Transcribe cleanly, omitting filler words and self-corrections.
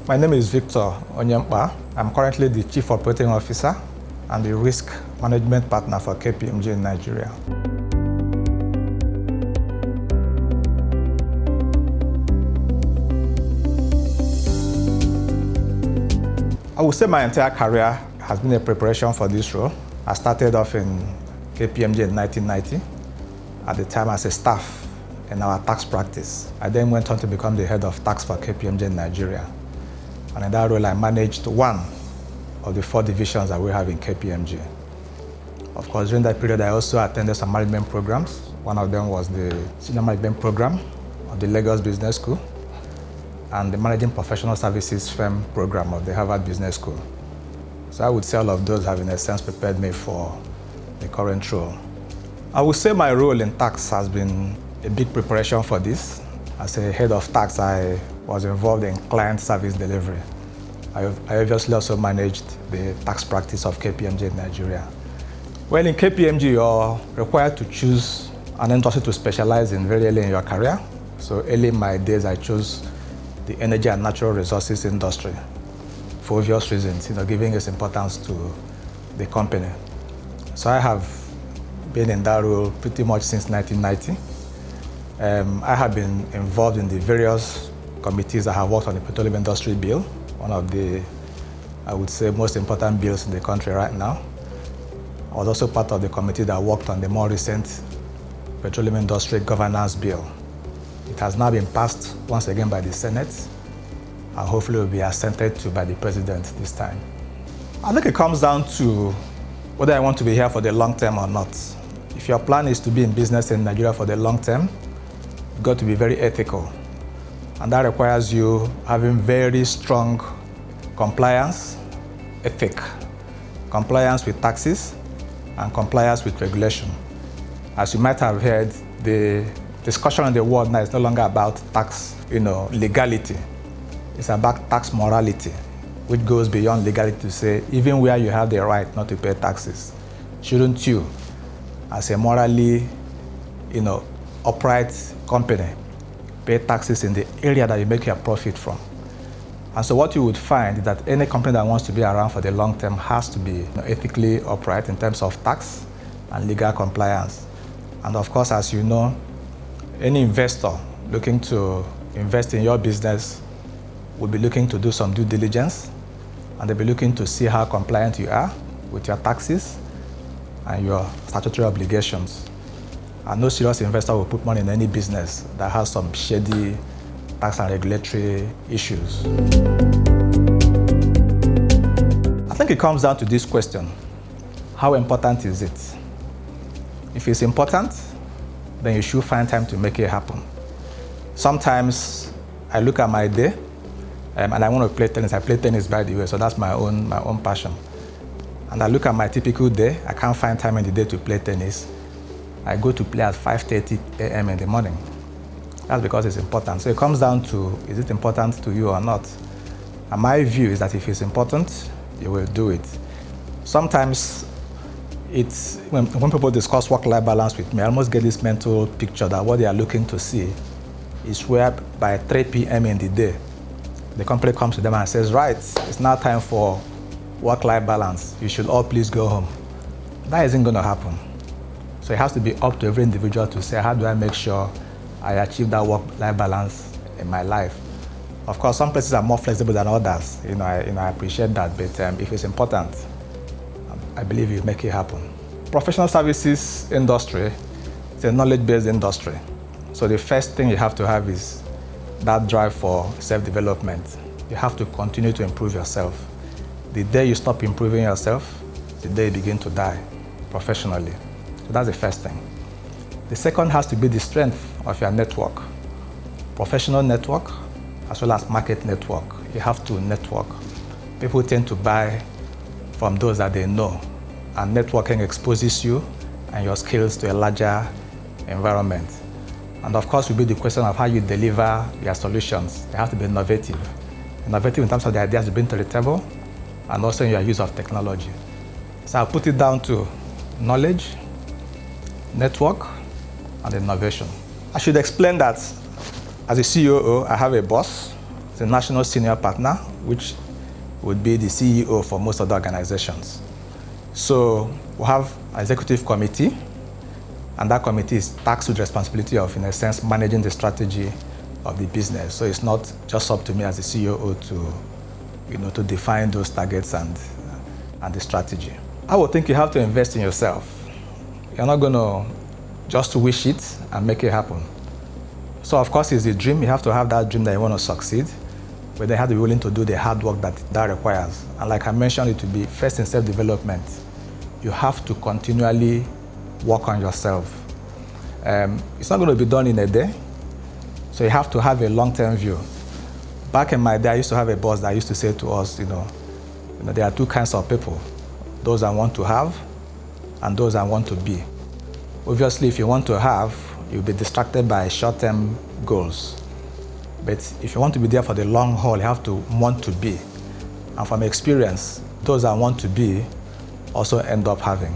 My name is Victor Onyenkpa. I'm currently the Chief Operating Officer and the Risk Management Partner for KPMG in Nigeria. I would say my entire career has been a preparation for this role. I started off in KPMG in 1990, at the time as a staff in our tax practice. I then went on to become the head of tax for KPMG in Nigeria. And in that role, I managed one of the 4 divisions that we have in KPMG. Of course, during that period, I also attended some management programs. One of them was the Senior Management Program of the Lagos Business School and the Managing Professional Services Firm Program of the Harvard Business School. So I would say all of those have, in a sense, prepared me for the current role. I would say my role in tax has been a big preparation for this. As a head of tax, I was involved in client service delivery. I obviously also managed the tax practice of KPMG in Nigeria. Well, in KPMG, you're required to choose an industry to specialize in very early in your career. So early in my days, I chose the energy and natural resources industry for obvious reasons, giving its importance to the company. So I have been in that role pretty much since 1990. I have been involved in the various committees that have worked on the petroleum industry bill, one of the, I would say, most important bills in the country right now. I was also part of the committee that worked on the more recent petroleum industry governance bill. It has now been passed once again by the Senate, and hopefully will be assented to by the President this time. I think it comes down to whether I want to be here for the long term or not. If your plan is to be in business in Nigeria for the long term, you've got to be very ethical. And that requires you having very strong compliance, ethic, compliance with taxes, and compliance with regulation. As you might have heard, the discussion in the world now is no longer about tax, legality. It's about tax morality, which goes beyond legality to say, even where you have the right not to pay taxes, shouldn't you, as a morally, upright company, pay taxes in the area that you make your profit from? And so what you would find is that any company that wants to be around for the long term has to be ethically upright in terms of tax and legal compliance. And of course, as you know, any investor looking to invest in your business will be looking to do some due diligence, and they'll be looking to see how compliant you are with your taxes and your statutory obligations. And no serious investor will put money in any business that has some shady tax and regulatory issues. I think it comes down to this question: how important is it? If it's important, then you should find time to make it happen. Sometimes I look at my day, and I want to play tennis. I play tennis, by the way, so that's my own passion. And I look at my typical day. I can't find time in the day to play tennis. I go to play at 5:30 a.m. in the morning. That's because it's important. So it comes down to, is it important to you or not? And my view is that if it's important, you will do it. Sometimes it's, when people discuss work-life balance with me, I almost get this mental picture that what they are looking to see is where by 3 p.m. in the day, the company comes to them and says, right, it's now time for work-life balance. You should all please go home. That isn't going to happen. So it has to be up to every individual to say, how do I make sure I achieve that work-life balance in my life? Of course, some places are more flexible than others. I appreciate that, but if it's important, I believe you make it happen. Professional services industry is a knowledge-based industry. So the first thing you have to have is that drive for self-development. You have to continue to improve yourself. The day you stop improving yourself, the day you begin to die professionally. So that's the first thing. The second has to be the strength of your network. Professional network, as well as market network. You have to network. People tend to buy from those that they know, and networking exposes you and your skills to a larger environment. And of course, will be the question of how you deliver your solutions. They have to be innovative. Innovative in terms of the ideas you bring to the table, and also in your use of technology. So I'll put it down to knowledge, network, and innovation. I should explain that as a COO, I have a boss. His the national senior partner, which would be the CEO for most of the organizations. So we have an executive committee, and that committee is tasked with the responsibility of, in a sense, managing the strategy of the business. So it's not just up to me as the CEO to define those targets and the strategy. I would think you have to invest in yourself. You're not going to just wish it and make it happen. So of course it's a dream. You have to have that dream that you want to succeed, but they have to be willing to do the hard work that requires. And like I mentioned, it will be first in self-development. You have to continually work on yourself. It's not going to be done in a day, so you have to have a long-term view. Back in my day, I used to have a boss that used to say to us, there are two kinds of people, those I want to have and those I want to be. Obviously, if you want to have, you'll be distracted by short-term goals. But if you want to be there for the long haul, you have to want to be. And from experience, those I want to be also end up having.